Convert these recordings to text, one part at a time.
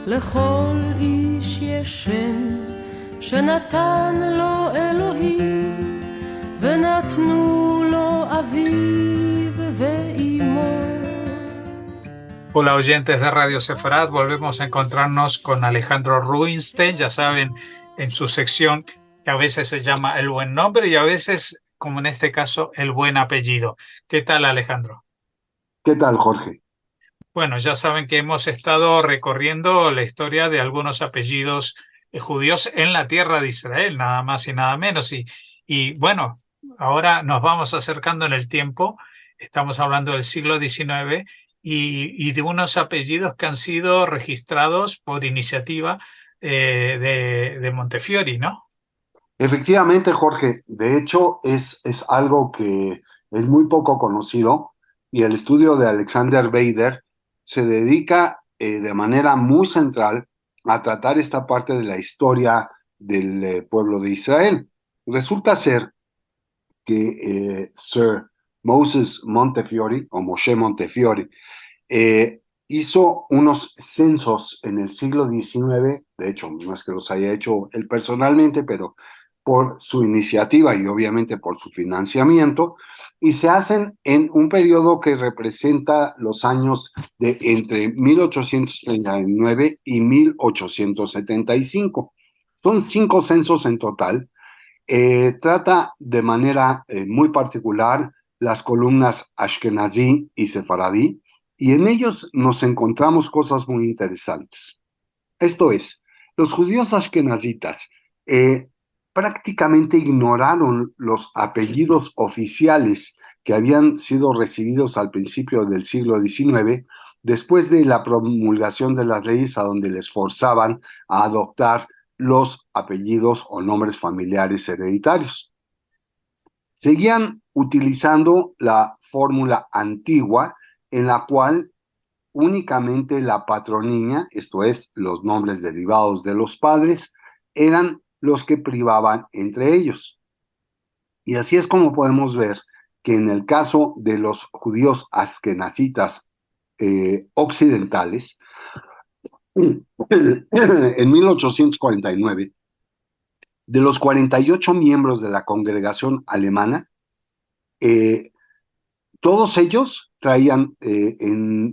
לכל איש יש שם שנתן לו אלוהים ונתנו לו אביו ואימו. Hola oyentes de Radio Sefarad, volvemos a encontrarnos con Alejandro Rubinstein, ya saben, en su sección que a veces se llama El Buen Nombre y a veces, como en este caso, El Buen Apellido. ¿Qué tal, Alejandro? ¿Qué tal, Jorge? Bueno, ya saben que hemos estado recorriendo la historia de algunos apellidos judíos en la tierra de Israel, nada más y nada menos. Y bueno, ahora nos vamos acercando en el tiempo, estamos hablando del siglo XIX y de unos apellidos que han sido registrados por iniciativa de Montefiori, ¿no? Efectivamente, Jorge, de hecho es algo que es muy poco conocido y el estudio de Alexander Bader se dedica de manera muy central a tratar esta parte de la historia del pueblo de Israel. Resulta ser que Sir Moses Montefiore, o Moshe Montefiore, hizo unos censos en el siglo XIX, de hecho, no es que los haya hecho él personalmente, pero por su iniciativa y obviamente por su financiamiento, y se hacen en un periodo que representa los años de entre 1839 y 1875. Son 5 censos en total. Trata de manera muy particular las columnas Ashkenazí y Sefaradí, y en ellos nos encontramos cosas muy interesantes. Esto es, los judíos ashkenazitas prácticamente ignoraron los apellidos oficiales que habían sido recibidos al principio del siglo XIX, después de la promulgación de las leyes a donde les forzaban a adoptar los apellidos o nombres familiares hereditarios. Seguían utilizando la fórmula antigua en la cual únicamente la patroniña, esto es, los nombres derivados de los padres, eran los que privaban entre ellos. Y así es como podemos ver que en el caso de los judíos askenazitas occidentales, en 1849, de los 48 miembros de la congregación alemana, todos ellos traían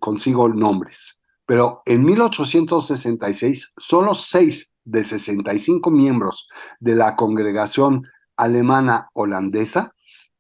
consigo nombres, pero en 1866 solo 6 de 65 miembros de la congregación alemana holandesa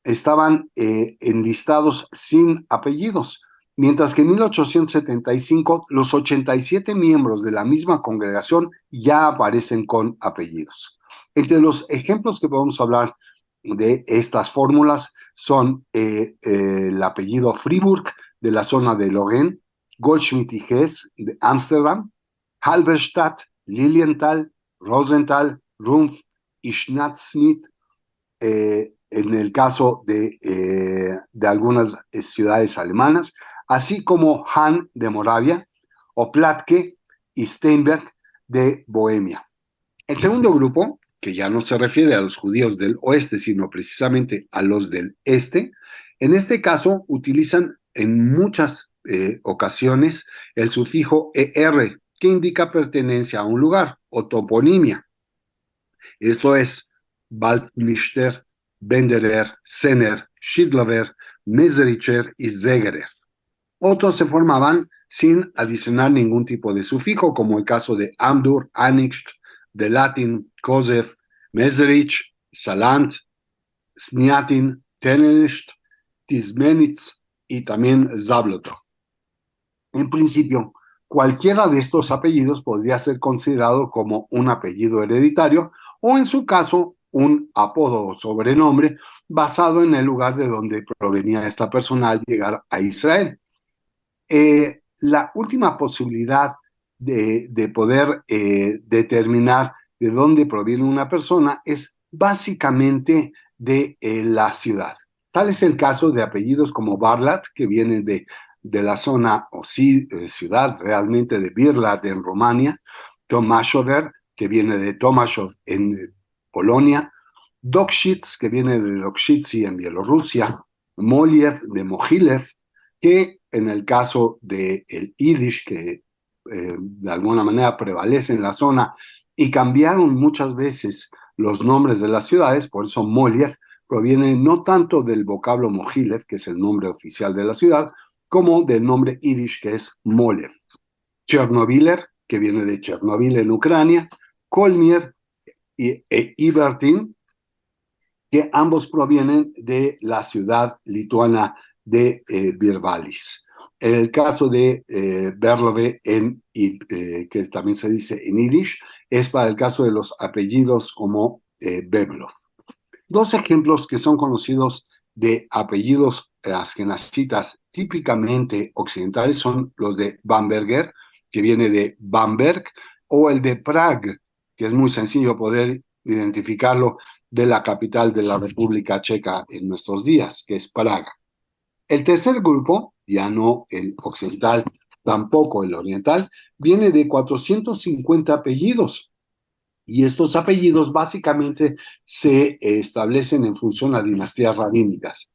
estaban enlistados sin apellidos, mientras que en 1875 los 87 miembros de la misma congregación ya aparecen con apellidos. Entre los ejemplos que podemos hablar de estas fórmulas son el apellido Friburg de la zona de Lorraine, Goldschmidt y Hess de Ámsterdam, Halberstadt, Lilienthal, Rosenthal, Rumpf y Schnatzschmidt en el caso de algunas ciudades alemanas, así como Hahn de Moravia o Platke y Steinberg de Bohemia. El segundo grupo, que ya no se refiere a los judíos del oeste, sino precisamente a los del este, en este caso utilizan en muchas ocasiones el sufijo er, que indica pertenencia a un lugar, o toponimia. Esto es Waldnichter, Benderer, Senner, Schidlover, Mesericher y Zegerer. Otros se formaban sin adicionar ningún tipo de sufijo, como el caso de Amdur, Anicht, de latín Kosev, Meserich, Salant, Sniatin, Tenelist, Tismenitz y también Zablotov. En principio, cualquiera de estos apellidos podría ser considerado como un apellido hereditario o, en su caso, un apodo o sobrenombre basado en el lugar de donde provenía esta persona al llegar a Israel. La última posibilidad de poder determinar de dónde proviene una persona es básicamente de la ciudad. Tal es el caso de apellidos como Barlat, que vienen de la zona o ciudad realmente de Birlat en Rumania, Tomaszover, que viene de Tomaszów en Polonia, Dokshiz, que viene de Dokshizy en Bielorrusia, Moliev de Mohilev, que en el caso del Yiddish, que de alguna manera prevalece en la zona, y cambiaron muchas veces los nombres de las ciudades. Por eso Molière proviene no tanto del vocablo Mogilev, que es el nombre oficial de la ciudad, como del nombre yiddish, que es Molev. Chernobyler, que viene de Chernobyl en Ucrania, Kolmier e Ibertin, que ambos provienen de la ciudad lituana de Virbalis. El caso de Berlove, que también se dice en yiddish, es para el caso de los apellidos como Beblov. Dos ejemplos que son conocidos de apellidos askenazitas típicamente occidentales son los de Bamberger, que viene de Bamberg, o el de Prague, que es muy sencillo poder identificarlo, de la capital de la República Checa en nuestros días, que es Praga. El tercer grupo, ya no el occidental, tampoco el oriental, viene de 450 apellidos. Y estos apellidos básicamente se establecen en función a dinastías rabínicas.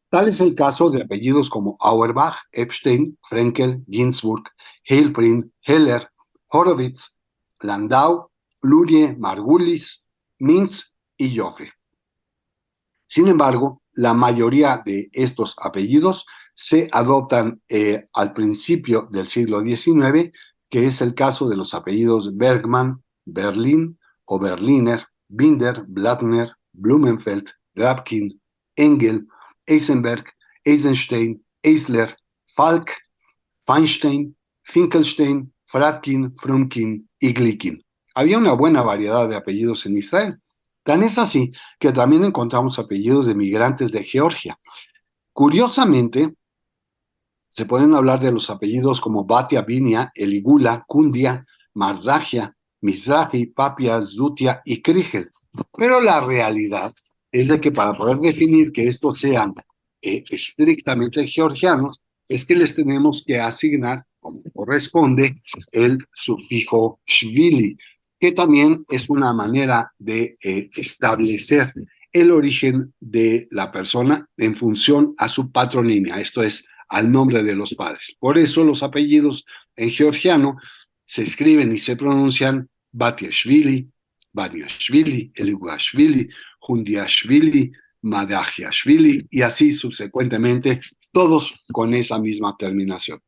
Tal es el caso de apellidos como Auerbach, Epstein, Frenkel, Ginsburg, Heilprin, Heller, Horowitz, Landau, Lurie, Margulis, Mintz y Joffe. Sin embargo, la mayoría de estos apellidos se adoptan al principio del siglo XIX, que es el caso de los apellidos Bergman, Berlin o Berliner, Binder, Blattner, Blumenfeld, Grabkin, Engel, Eisenberg, Eisenstein, Eisler, Falk, Feinstein, Finkelstein, Fradkin, Frumkin y Glikin. Había una buena variedad de apellidos en Israel. Tan es así que también encontramos apellidos de migrantes de Georgia. Curiosamente, se pueden hablar de los apellidos como Batia, Binia, Eligula, Kundia, Mardagia, Mizrahi, Papia, Zutia y Krigel. Pero la realidad es de que para poder definir que estos sean estrictamente georgianos, es que les tenemos que asignar, como corresponde, el sufijo shvili, que también es una manera de establecer el origen de la persona en función a su patronímia, esto es, al nombre de los padres. Por eso los apellidos en georgiano se escriben y se pronuncian Batiashvili, Baniashvili, Eliguashvili, Jundiashvili, Madachiashvili y así subsecuentemente, todos con esa misma terminación.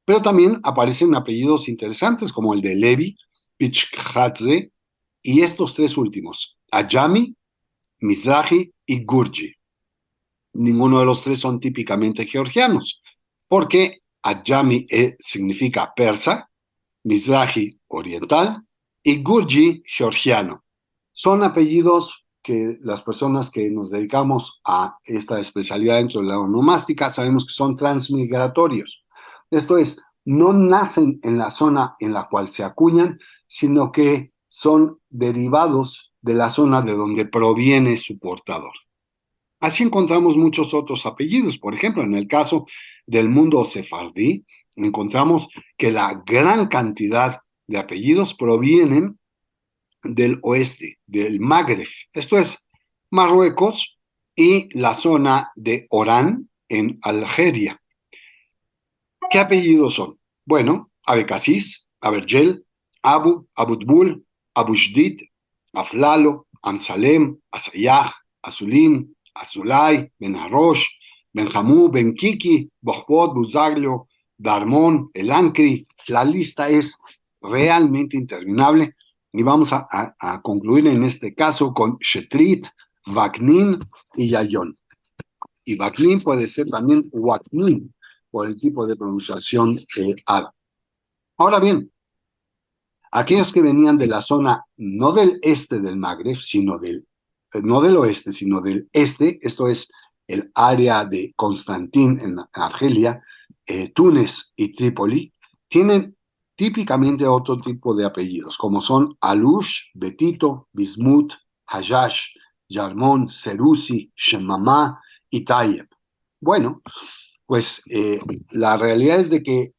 Pero también aparecen apellidos interesantes como el de Levi, Pichkadze y estos tres últimos, Ayami, Mizrahi y Gurji. Ninguno de los tres son típicamente georgianos, porque Ayami significa persa, Mizrahi oriental y Gurji georgiano. Son apellidos que las personas que nos dedicamos a esta especialidad dentro de la onomástica sabemos que son transmigratorios. Esto es, no nacen en la zona en la cual se acuñan, sino que son derivados de la zona de donde proviene su portador. Así encontramos muchos otros apellidos. Por ejemplo, en el caso del mundo sefardí, encontramos que la gran cantidad de apellidos provienen del oeste, del Magreb. Esto es Marruecos y la zona de Orán en Algeria. ¿Qué apellidos son? Bueno, Abecasís, Abergel, Abu, Abutbul, Abushdit, Aflalo, Amsalem, Asayah, Azulín, Azulay, Benarrosh, Benjamú, Benkiki, Bohbot, Buzaglio, Darmón, El Ancri. La lista es realmente interminable y vamos a concluir en este caso con Shetrit, Vaknin y Yayon. Y Vaknin puede ser también Waknin, por el tipo de pronunciación árabe. Ahora bien, aquellos que venían de la zona no del este del Magreb, no del oeste, sino del este, esto es el área de Constantín en Argelia, Túnez y Trípoli, tienen típicamente otro tipo de apellidos, como son Alush, Betito, Bismut, Hayash, Yarmón, Serusi, Shemamá y Tayeb. Bueno, pues la realidad es de que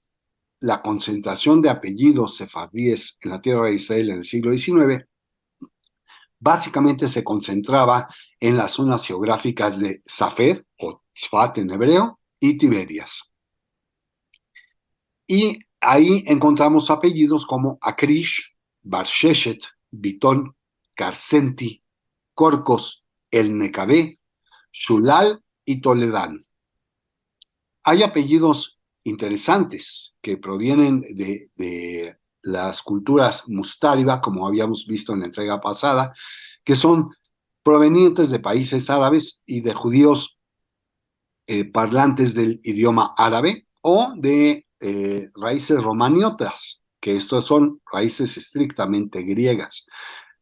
la concentración de apellidos sefardíes en la tierra de Israel en el siglo XIX básicamente se concentraba en las zonas geográficas de Safer, o Tzfat en hebreo, y Tiberias. Y ahí encontramos apellidos como Akrish, Barsheshet, Bitón, Carcenti, Corcos, El Necabé, Shulal y Toledán. Hay apellidos interesantes que provienen de las culturas mustáriba, como habíamos visto en la entrega pasada, que son provenientes de países árabes y de judíos parlantes del idioma árabe o de raíces romaniotas, que estos son raíces estrictamente griegas.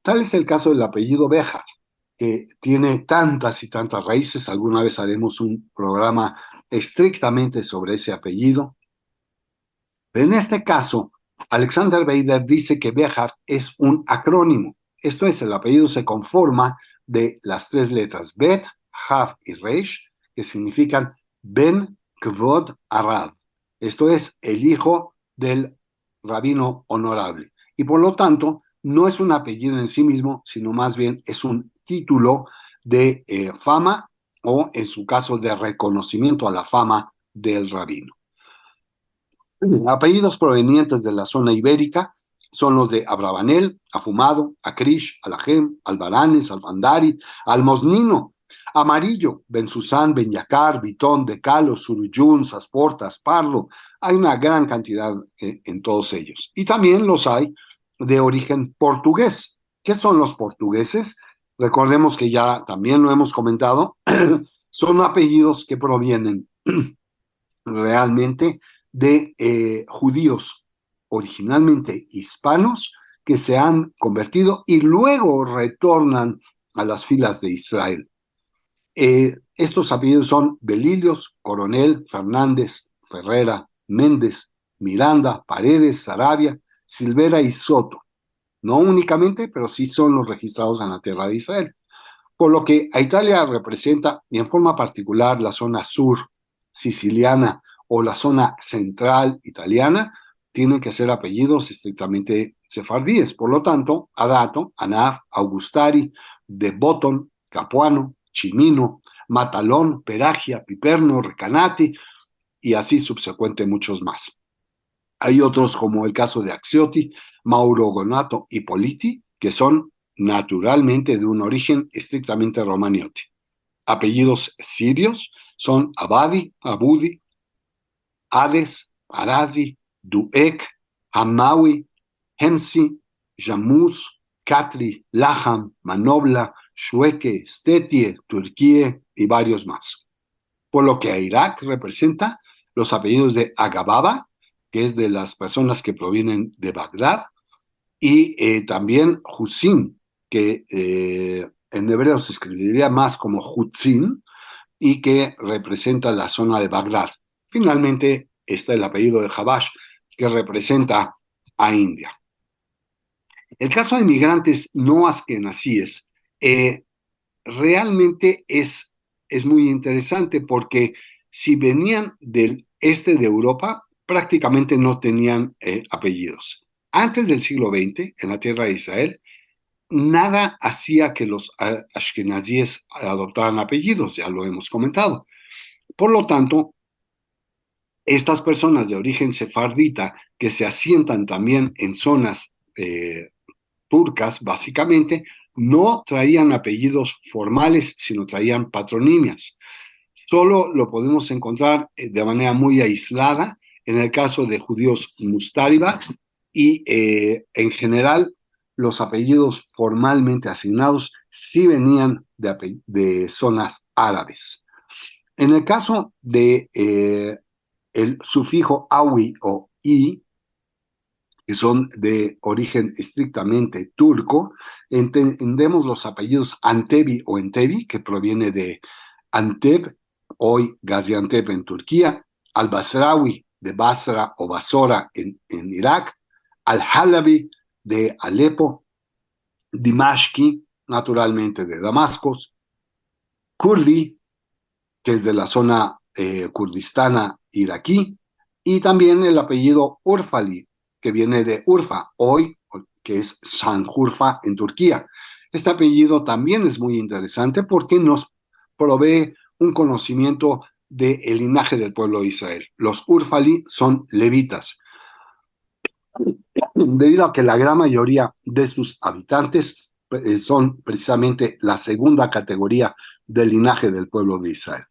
Tal es el caso del apellido Béjar, que tiene tantas y tantas raíces. Alguna vez haremos un programa estrictamente sobre ese apellido. Pero en este caso, Alexander Beider dice que Béjar es un acrónimo. Esto es, el apellido se conforma de las tres letras Bet, Hav y Reish, que significan Ben Kvod Arad. Esto es, el hijo del rabino honorable. Y por lo tanto, no es un apellido en sí mismo, sino más bien es un título de fama o, en su caso, de reconocimiento a la fama del rabino. Apellidos provenientes de la zona ibérica son los de Abravanel, Afumado, Akrish, Alajem, Albaranes, Alfandari, Almosnino, Amarillo, Bensusán, Benyacar, Bitón, Decalo, Suruyún, Sasportas, Parlo. Hay una gran cantidad en todos ellos. Y también los hay de origen portugués. ¿Qué son los portugueses? Recordemos que ya también lo hemos comentado, son apellidos que provienen realmente de judíos originalmente hispanos que se han convertido y luego retornan a las filas de Israel. Estos apellidos son Belilios, Coronel, Fernández, Ferrera, Méndez, Miranda, Paredes, Sarabia, Silvera y Soto. No únicamente, pero sí son los registrados en la tierra de Israel. Por lo que a Italia representa, y en forma particular, la zona sur siciliana o la zona central italiana, tienen que ser apellidos estrictamente sefardíes. Por lo tanto, Adato, Anar, Augustari, De Botton, Capuano, Chimino, Matalón, Peragia, Piperno, Recanati, y así subsecuente muchos más. Hay otros como el caso de Axiotti, Mauro Gonato y Politi, que son naturalmente de un origen estrictamente romaniote. Apellidos sirios son Abadi, Abudi, Hades, Arazi, Duek, Hamawi, Hensi, Jamuz, Katri, Laham, Manobla, Shueke, Stetie, Turquía y varios más. Por lo que a Irak representa los apellidos de Agababa, que es de las personas que provienen de Bagdad, y también Husin, que en hebreo se escribiría más como Hutzin, y que representa la zona de Bagdad. Finalmente está el apellido de Habash, que representa a India. El caso de migrantes no askenazíes realmente es muy interesante porque si venían del este de Europa, prácticamente no tenían apellidos. Antes del siglo XX, en la tierra de Israel, nada hacía que los ashkenazíes adoptaran apellidos, ya lo hemos comentado. Por lo tanto, estas personas de origen sefardita que se asientan también en zonas turcas, básicamente, no traían apellidos formales, sino traían patronimias. Solo lo podemos encontrar de manera muy aislada en el caso de judíos mustáriba y en general los apellidos formalmente asignados sí venían de zonas árabes. En el caso de el sufijo awi o i, que son de origen estrictamente turco, entendemos los apellidos Antebi o Entebi, que proviene de Antep, hoy Gaziantep en Turquía, Al-Basrawi de Basra o Basora en Irak, Al-Halabi de Alepo, Dimashqi, naturalmente de Damasco, Kurdi, que es de la zona kurdistana iraquí, y también el apellido Urfali, que viene de Urfa, hoy, que es Sanjurfa en Turquía. Este apellido también es muy interesante porque nos provee un conocimiento del linaje del pueblo de Israel. Los Urfali son levitas. debido a que la gran mayoría de sus habitantes son precisamente la segunda categoría del linaje del pueblo de Israel.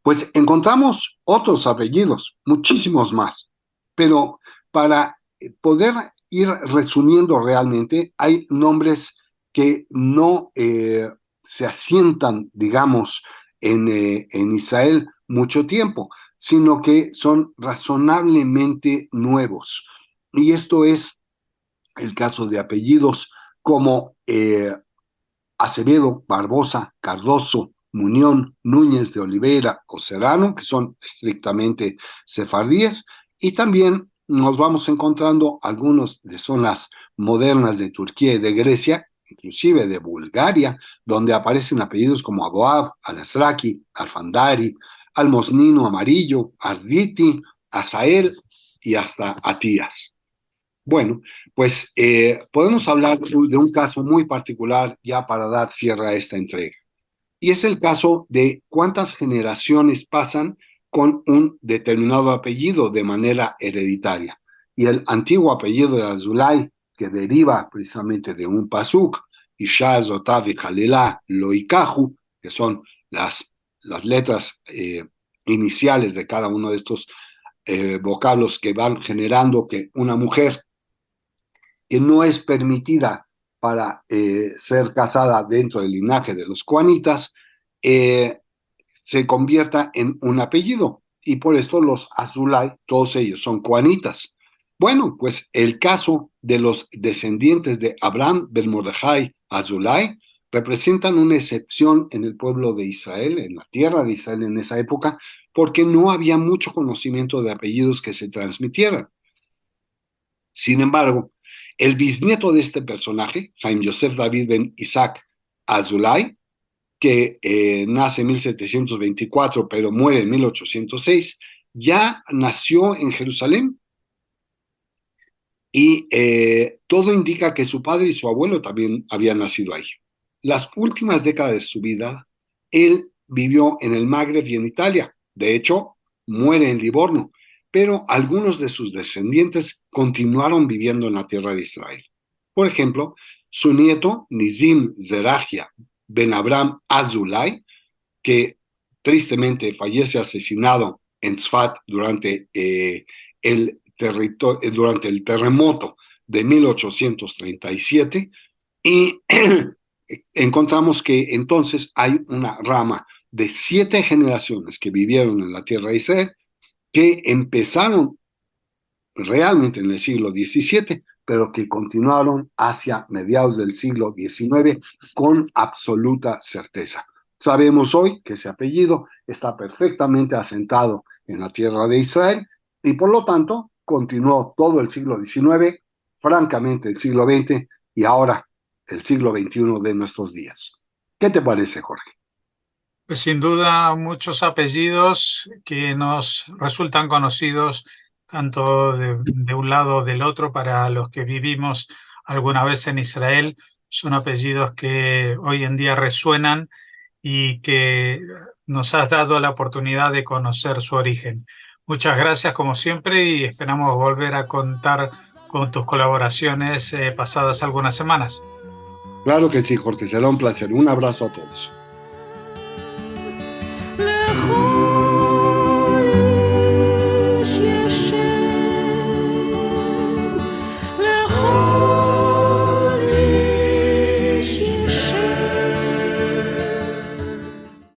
Pues encontramos otros apellidos, muchísimos más, pero para poder ir resumiendo realmente, hay nombres que no se asientan, digamos, en Israel mucho tiempo, sino que son razonablemente nuevos. Y esto es el caso de apellidos como Acevedo, Barbosa, Cardoso, Muñón, Núñez de Oliveira o Serrano, que son estrictamente sefardíes, y también nos vamos encontrando algunos de zonas modernas de Turquía y de Grecia, inclusive de Bulgaria, donde aparecen apellidos como Aboab, Al-Azraqi, Alfandari, Almosnino Amarillo, Arditi, Asael y hasta Atías. Bueno, pues podemos hablar de un caso muy particular ya para dar cierre a esta entrega. Y es el caso de cuántas generaciones pasan con un determinado apellido de manera hereditaria. Y el antiguo apellido de Azulay, que deriva precisamente de un pasuk, Isha, Zotav y Jalilá, Loikahu, que son las letras iniciales de cada uno de estos vocablos que van generando que una mujer que no es permitida para ser casada dentro del linaje de los coanitas, se convierta en un apellido. Y por esto los Azulay, todos ellos son coanitas. Bueno, pues el caso de los descendientes de Abraham ben Mordejai Azulay representan una excepción en el pueblo de Israel, en la tierra de Israel en esa época, porque no había mucho conocimiento de apellidos que se transmitieran. Sin embargo, el bisnieto de este personaje, Chaim Yosef David ben Isaac Azulay, que nace en 1724 pero muere en 1806, ya nació en Jerusalén y todo indica que su padre y su abuelo también habían nacido ahí. Las últimas décadas de su vida, él vivió en el Magreb y en Italia. De hecho, muere en Livorno, pero algunos de sus descendientes continuaron viviendo en la tierra de Israel. Por ejemplo, su nieto, Nizim Zerachia ben Abraham Azulay, que tristemente fallece asesinado en Tzfat durante el terremoto de 1837, y encontramos que entonces hay una rama de 7 generaciones que vivieron en la tierra de Israel, que empezaron realmente en el siglo XVII, pero que continuaron hacia mediados del siglo XIX con absoluta certeza. Sabemos hoy que ese apellido está perfectamente asentado en la tierra de Israel y por lo tanto continuó todo el siglo XIX, francamente el siglo XX y ahora el siglo XXI de nuestros días. ¿Qué te parece, Jorge? Pues sin duda muchos apellidos que nos resultan conocidos tanto de un lado o del otro para los que vivimos alguna vez en Israel. Son apellidos que hoy en día resuenan y que nos has dado la oportunidad de conocer su origen. Muchas gracias como siempre y esperamos volver a contar con tus colaboraciones pasadas algunas semanas. Claro que sí, Jorge, será un placer. Un abrazo a todos.